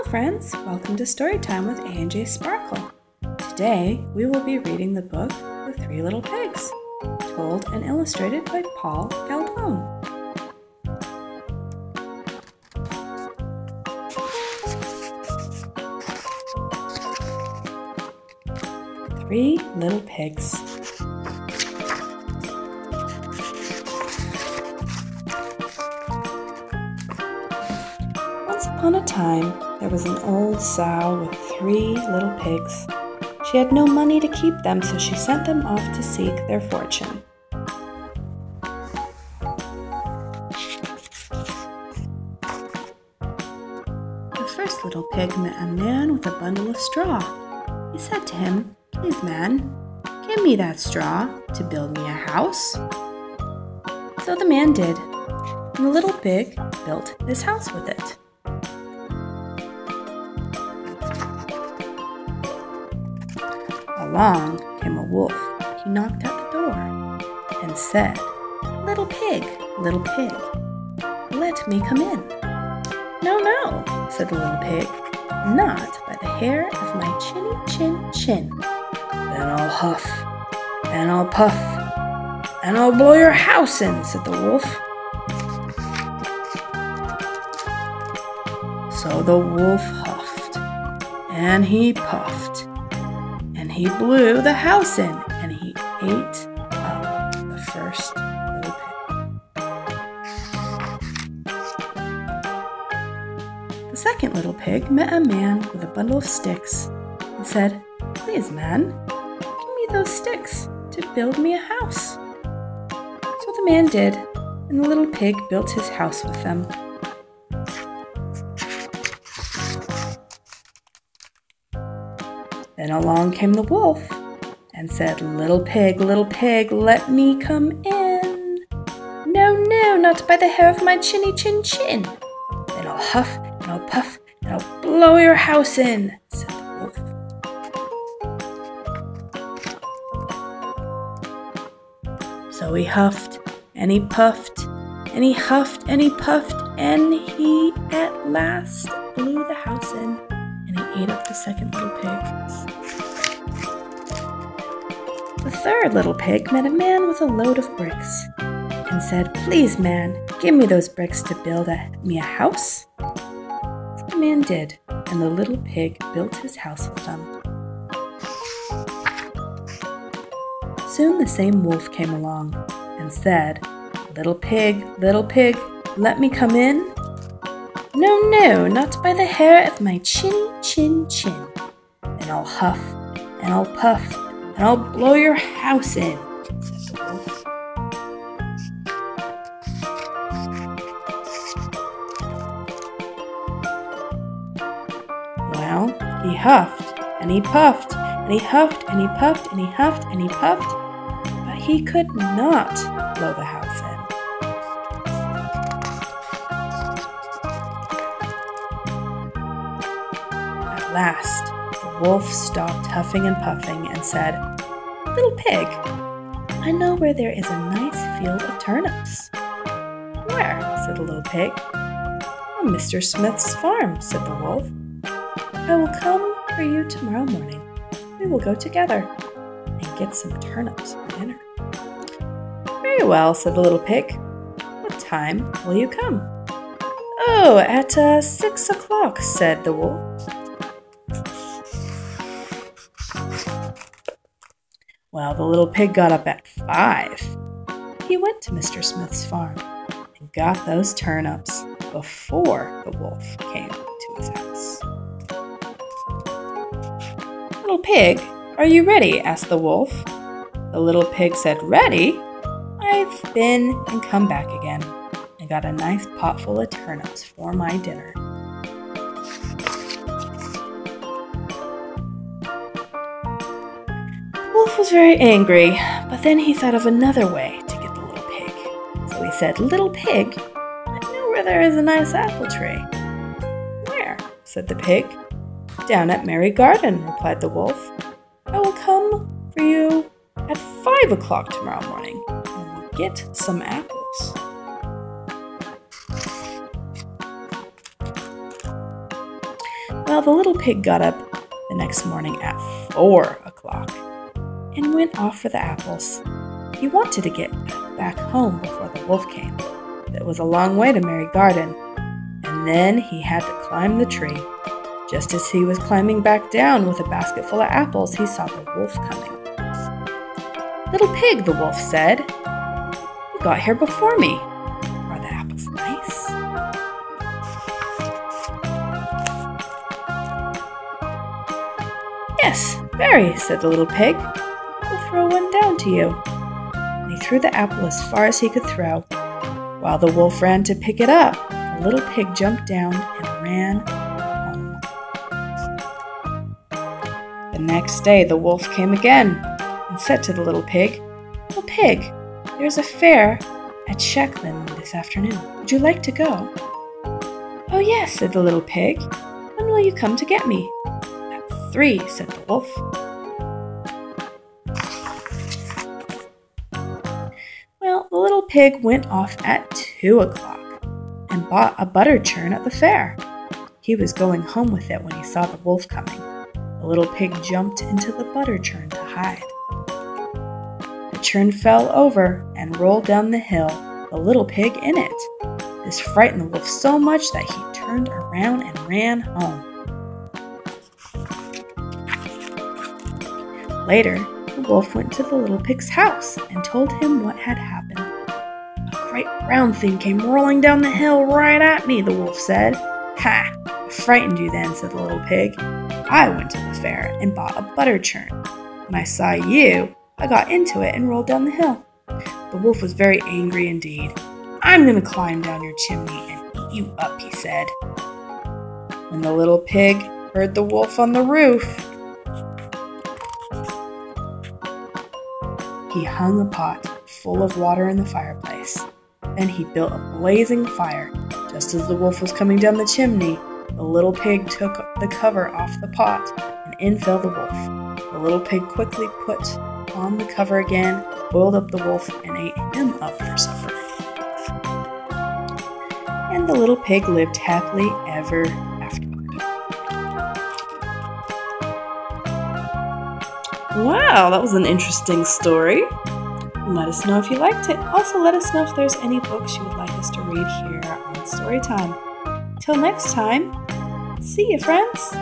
friends, welcome to Storytime with A&J Sparkle. Today we will be reading the book The Three Little Pigs, told and illustrated by Paul Galdone. Three Little Pigs. Once upon a time, there was an old sow with three little pigs. She had no money to keep them, so she sent them off to seek their fortune. The first little pig met a man with a bundle of straw. He said to him, "Please, man, give me that straw to build me a house." So the man did, and the little pig built his house with it. Along came a wolf. He knocked at the door and said, little pig, let me come in." "No, no," said the little pig, "not by the hair of my chin. "Then I'll huff, and I'll puff, and I'll blow your house in," said the wolf. So the wolf huffed, and he puffed, and he blew the house in, and he ate up the first little pig. The second little pig met a man with a bundle of sticks and said, "Please, man, give me those sticks to build me a house." So the man did, and the little pig built his house with them. Then along came the wolf and said, little pig, let me come in." "No, no, not by the hair of my chin. "Then I'll huff, and I'll puff, and I'll blow your house in," said the wolf. So he huffed, and he puffed, and he huffed, and he puffed, and he at last blew the house in, and he ate up the second little pig. The third little pig met a man with a load of bricks and said, "Please, man, give me those bricks to build me a house." So the man did, and the little pig built his house with them. Soon the same wolf came along and said, little pig, let me come in." "No, no, not by the hair of my chin. "Then I'll huff, and I'll puff, and I'll blow your house in," said the wolf. Well, he huffed, and he puffed, and he huffed, and he puffed, and he huffed, and he puffed, but he could not blow the house in. At last, the wolf stopped huffing and puffing and said, "Little pig, I know where there is a nice field of turnips." "Where?" said the little pig. "On Mr. Smith's farm," said the wolf. "I will come for you tomorrow morning. We will go together and get some turnips for dinner." "Very well," said the little pig. "What time will you come?" "Oh, at 6 o'clock," said the wolf. Well, the little pig got up at 5. He went to Mr. Smith's farm and got those turnips before the wolf came to his house. "Little pig, are you ready?" asked the wolf. The little pig said, "Ready? I've been and come back again and got a nice pot full of turnips for my dinner." The wolf was very angry, but then he thought of another way to get the little pig. So he said, "Little pig, I know where there is a nice apple tree." "Where?" said the pig. "Down at Merry Garden," replied the wolf. "I will come for you at 5 o'clock tomorrow morning, and we'll get some apples." Well, the little pig got up the next morning at 4 o'clock and went off for the apples. He wanted to get back home before the wolf came. It was a long way to Merry Garden, and then he had to climb the tree. Just as he was climbing back down with a basket full of apples, he saw the wolf coming. "Little pig," the wolf said, "you got here before me. Are the apples nice?" "Yes, very," said the little pig. "I'll throw one down to you." And he threw the apple as far as he could throw. While the wolf ran to pick it up, the little pig jumped down and ran home. The next day, the wolf came again and said to the little pig, "Little pig, there's a fair at Shecklin this afternoon. Would you like to go?" "Oh yes," said the little pig. "When will you come to get me?" "At 3," said the wolf. Well, the little pig went off at 2 o'clock and bought a butter churn at the fair. He was going home with it when he saw the wolf coming. The little pig jumped into the butter churn to hide. The churn fell over and rolled down the hill, the little pig in it. This frightened the wolf so much that he turned around and ran home. Later, the wolf went to the little pig's house and told him what had happened. "A great brown thing came rolling down the hill right at me," the wolf said. "Ha! I frightened you then," said the little pig. "I went to the fair and bought a butter churn. When I saw you, I got into it and rolled down the hill." The wolf was very angry indeed. "I'm going to climb down your chimney and eat you up," he said. When the little pig heard the wolf on the roof, he hung a pot full of water in the fireplace. Then he built a blazing fire. Just as the wolf was coming down the chimney, the little pig took the cover off the pot, and in fell the wolf. The little pig quickly put on the cover again, boiled up the wolf, and ate him up for supper. And the little pig lived happily ever afterward. Wow, that was an interesting story. Let us know if you liked it. Also, let us know if there's any books you would like us to read here on Storytime. Till next time, see you, friends!